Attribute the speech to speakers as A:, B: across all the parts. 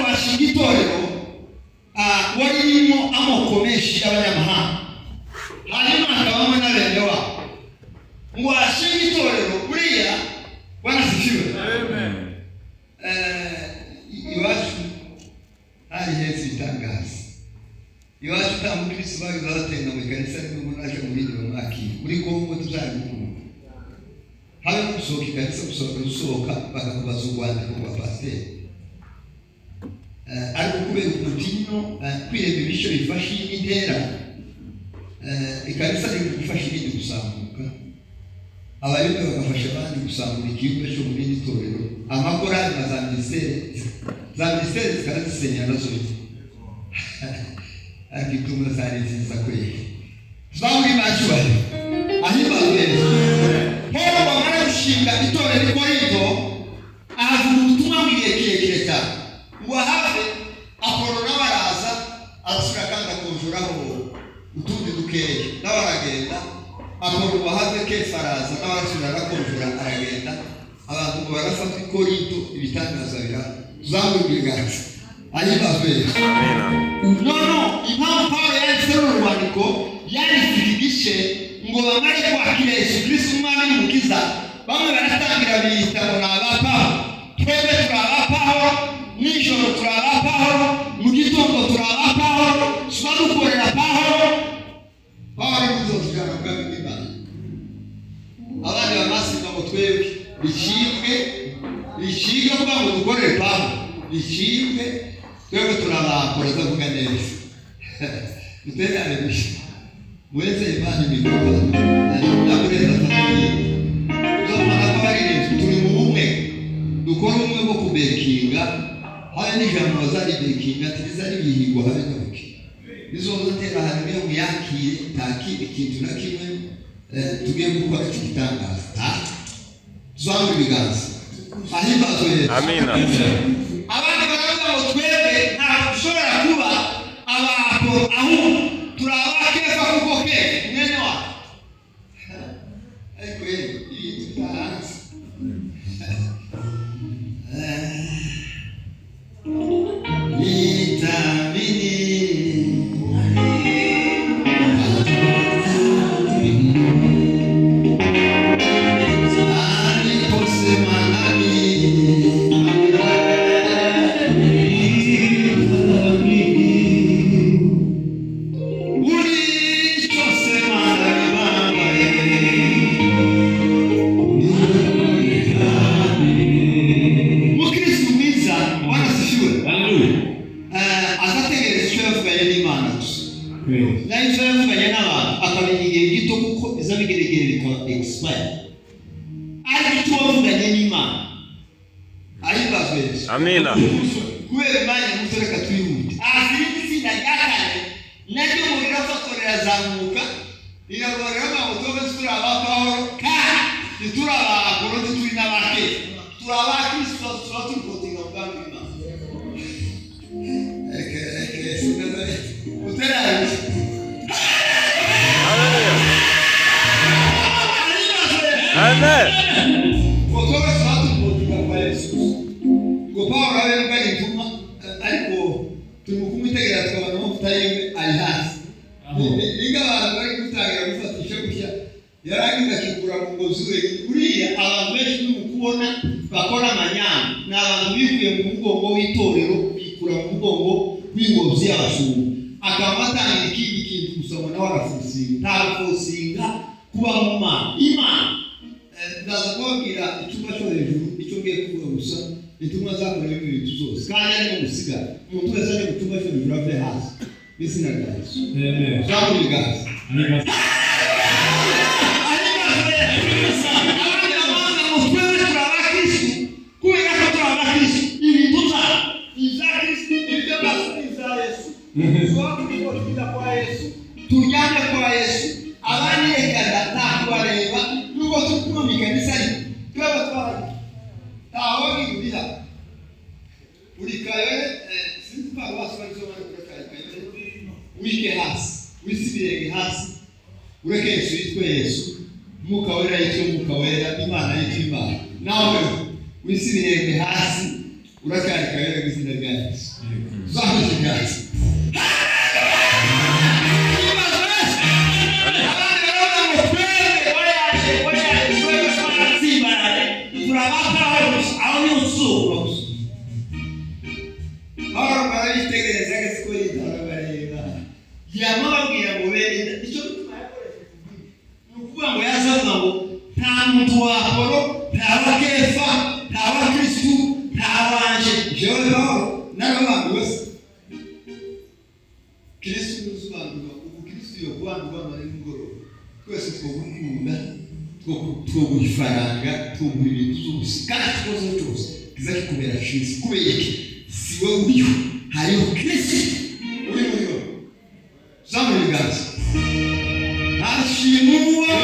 A: kwashinga itorero warimo amoko menshi y'abanyamahanga, hanyuma hakabamo na bene wabo ngo washinga itorero buriya wanasifiwe. Amen. Iwacu hari hezi bitangaza. Iwacu tamukristo bagize abatenga mu kanisa n'umuntu naje mu bindi bamwakira muri Kongo tuzabikunda. Habe gusohoka ikanisa gusohoka bakakubaza u Rwanda kwa pasteur. Ariko kubera umutino kwireba ibisho bifasha intera ikanisa riri gufasha ibindi gusamuka, abayuda bagafasha abandi gusambura igihugu cyo mu bindi torero, amakorali na za ministeri zikazisenya nazo akitumwa zari nziza kweli. Tuzamuri machuari ahimba mbele Paulo bamara gushinga itorero i Korinto avuga ubutumwa bw'igihe cyane ngo hafi Apolo n'abaraza arasura kandi akonjuraho utundi dukeye n'abaragenda. Apolo bahave Kefa araza n'abarasura akonjura aragenda, abantu barafata i Korinto ibitangaza bira tuzamuri gacu ahimba mbele. No impamvu Paulo yanditse urwandiko yanditse ngo bamare kwakira Yesu Kristo umwami n'umukiza, bamwe baratangira biyita ngo n'abapawulo. Twebwe turabapawulo, nijoro turabapawulo, mu gitondo turabapawulo, tubadukorera Pawulo n'uzotujyana mu bwami bw'Imana. Abandi bamasinga ngo twebwe bicibwe kuba ngo dukorere Pawulo, bicibwe twebwe turabakora tuvuga neza. Duterane bishya mwese Imana imikoro nakureza family uzomana ko bari neza turi mu bumwe dukora umwe bwo kubekinga. Hari n'ijambo bazari bekinga tizari bihigwa habe n'ubuki bizoza tera hamwe mu yakire takiri ikintu na kimwe tugiye gukora ikitangaza tuzamura ibiganza ahimbazo Yesu. Amina. Abandi baravuga ngo twebwe ntabwo dushobora kuba abantu aho turabakeka kuko ke mwene wa ariko iyi tutahanze
B: Amina.
A: Kuwe manya mutoreka tuyundi. Azirindi sinda yakane. Nacyo mugira fatorera zamuka. Iragorera utobe turaba Pawulo ka. Turaba Apolo turi nabake. Turaba Kristo turi kotinga bwangu Imana. Eke sinda. Utera.
B: Amen.
A: Utobe turi kotinga kwa Yesu. Paulo alibali tuma ariko tumukumitegera twabana mufitaye alhasi ingawa bari kutagira gufatisha gushya yarangiza kigura mu ngozi we uriya abantu benshi n'ukubona bakora amanyama n'abantu bivuye mu mugongo w'itorero bikura mu mugongo w'ingobyi y'abashumba akamatanga ikindi kintu gusoma nawe arafusinga ntafusinga kuba mu Imana ndaza kubabwira icyumba cyo hejuru icyo ngiye kuvuga gusa itumwa zakorewe ibintu zose kandi ari mu gusiga umuntu wese ari gutumba cyo bivrave hasi bizina rya Yesu. Amen. Zamuri gazi. Amen. Tujyane kwa Yesu abandi ekanda takubareba nuko tukumika nisari twaba twara taho ngibira urikaye sinzi kwa wasubira kurekaye wike hasi wisibirege hasi ureke Yesu yitwe Yesu mukawera yitwe mukawera Imana yitwe Imana nawe wisibirege hasi Urakari kaera gizina gani? Zaho zigasi. Faranga tugurira tuzusi kandi tukoze cyose kizaki kubera cyiza kubera iki siwe uriyo hariho Kristo uri muriyo zamuri gazi ashimuwa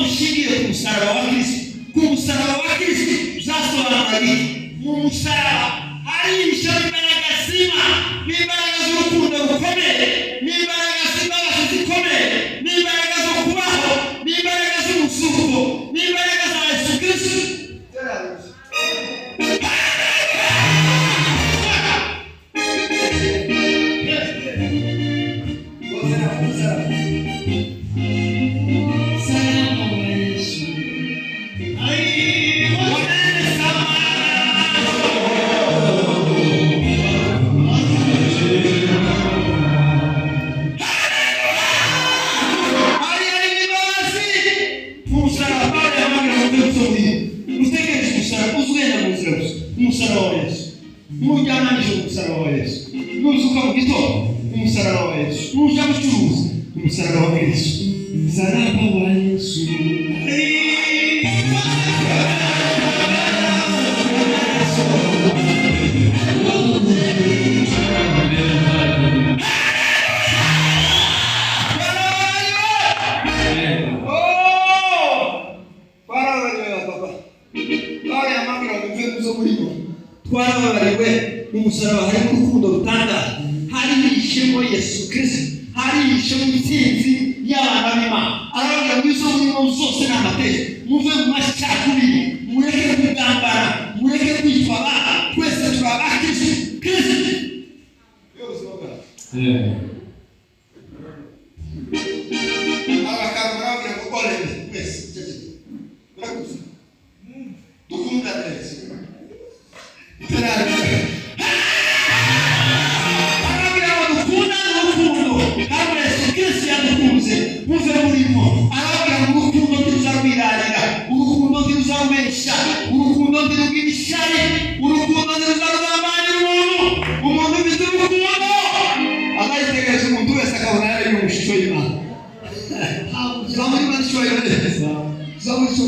A: ushingiye ku musaraba wa Kristo, ku musaraba wa Kristo uzasobanura mu musaraba harisha imbaraga zima, n'imbaraga z'urukundo rukomeye, n'imbaraga z'imbabazi zikomeye, n'imbaraga zo kubaho, n'imbaraga z'umusuko, n'imbaraga za Yesu Kristo. Umusaraba hari urukundo rutanga, hari ishimo Yesu Kristo, hari ishimo itsinzi y'abana b'Imana. Aravuga ngo izo muri zose n'amateka muve mu macakubiri, mureke kugambara, mureke kwitwa abana, twese turi aba Kristo. Abakarabuye ngo ole twese murakuze dukunda neza muve murimo. Aravuga ngo urukundo ntiruzarwirarira, urukundo ntiruzarumesha, urukundo ntirubwirishari, urukundo ntiruzarugambanya umuntu ufite urukundo azayitegereza umuntu wese akabona yari mu shusho y'Imana. Zamuri manishwa yoneza zamuri cyo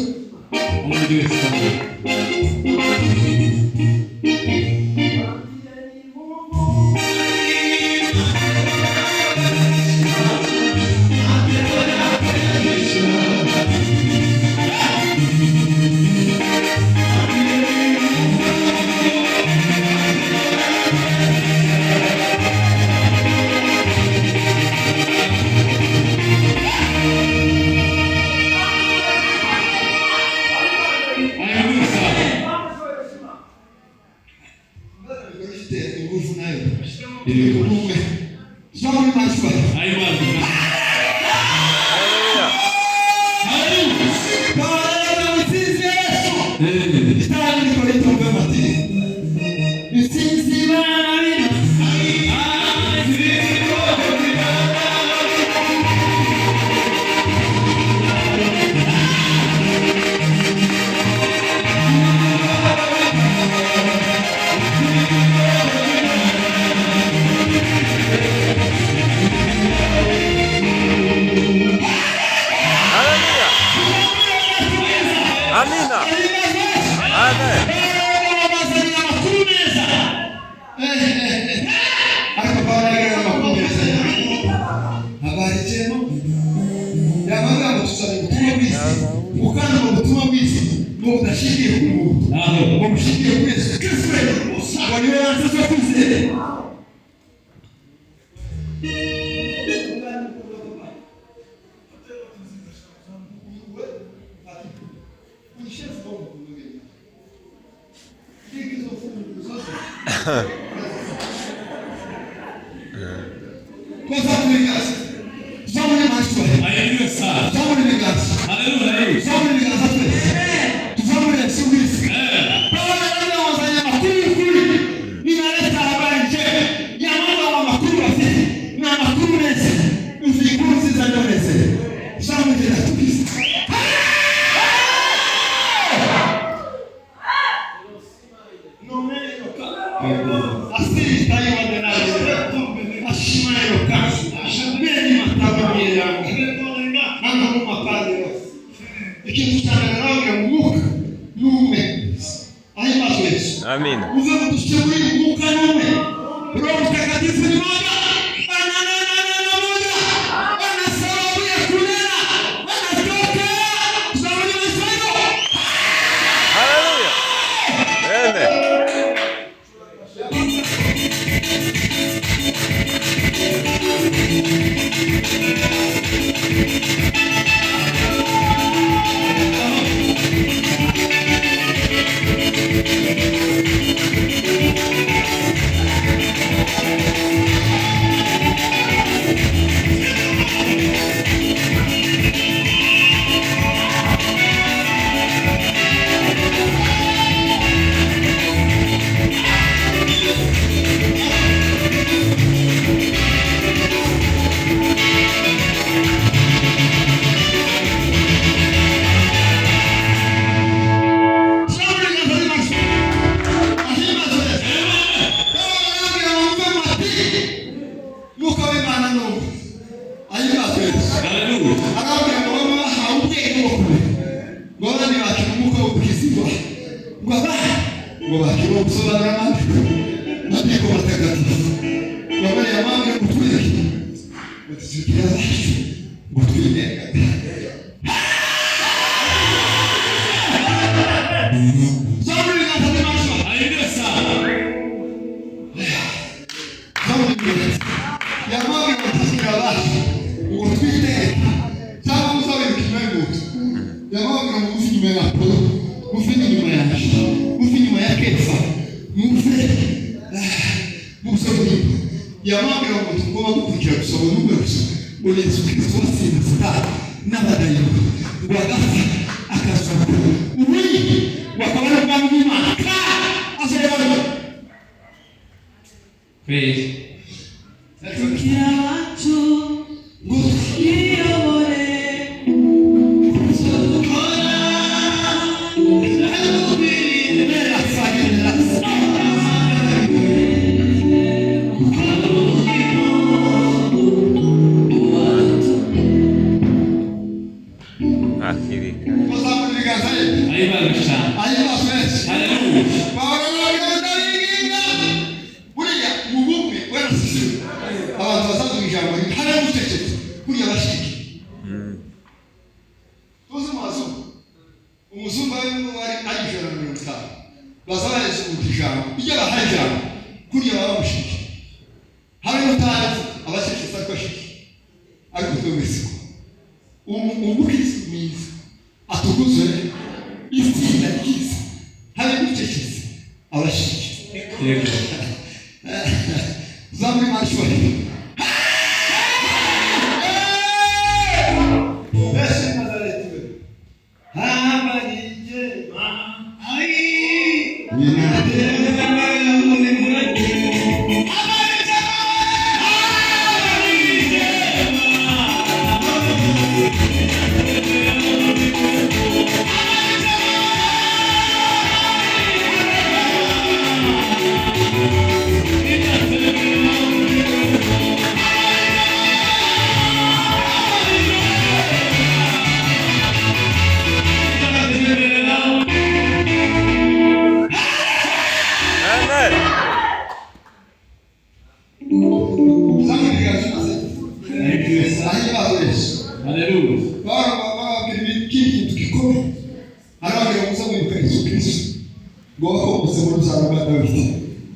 B: Amina.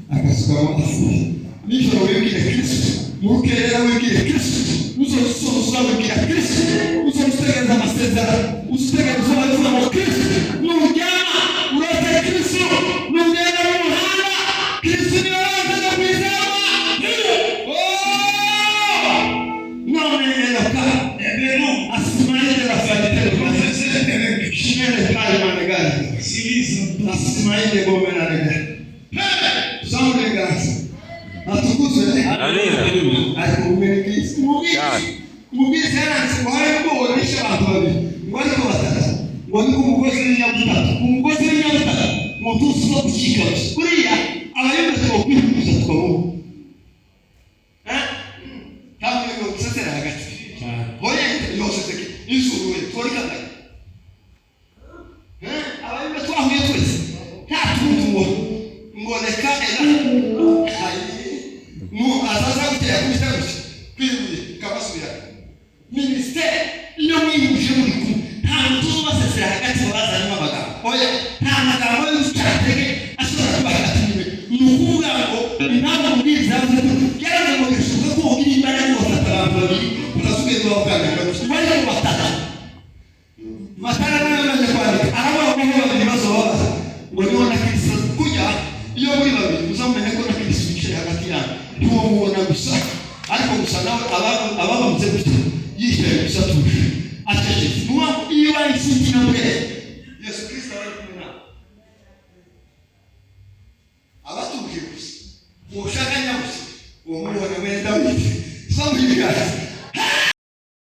A: Akasuka amafu nijoro wibwire Kristo murukerera wigire Kristo, uzosoza wigira Kristo, uzostegereza amasezerano, ustegereza abavuga mu Kristo, nujyana urate Kristo, nugenda mu muhanda Kristo niwe wazaza kwizera. None eloka ebeno asimaile la fatelo shimele kale manegana silizo asimaile gome na nega saule gasa atukuzwe amina akumwelekezi mubiri sana wale kuonesha watu wapi wale kwa watatu wale kumugozi nyabuta kumugozi nyabuta mtu sio kushika kuria abayumba kwa kuza kwa Mungu kama ndio sasa na hagati hoya yose teke insuruwe torikana abayumba twahuye twese tatunduwo ngoleka ela mu azaza kutya kuitabushi kwibuye kabasubira ministere iyo mwibuje muri ku nta ntuma sasa hagati baza nyuma baga hoya nta magambo y'ustatege ashobora kuba hagati niwe nukuvuga ngo inama mbiza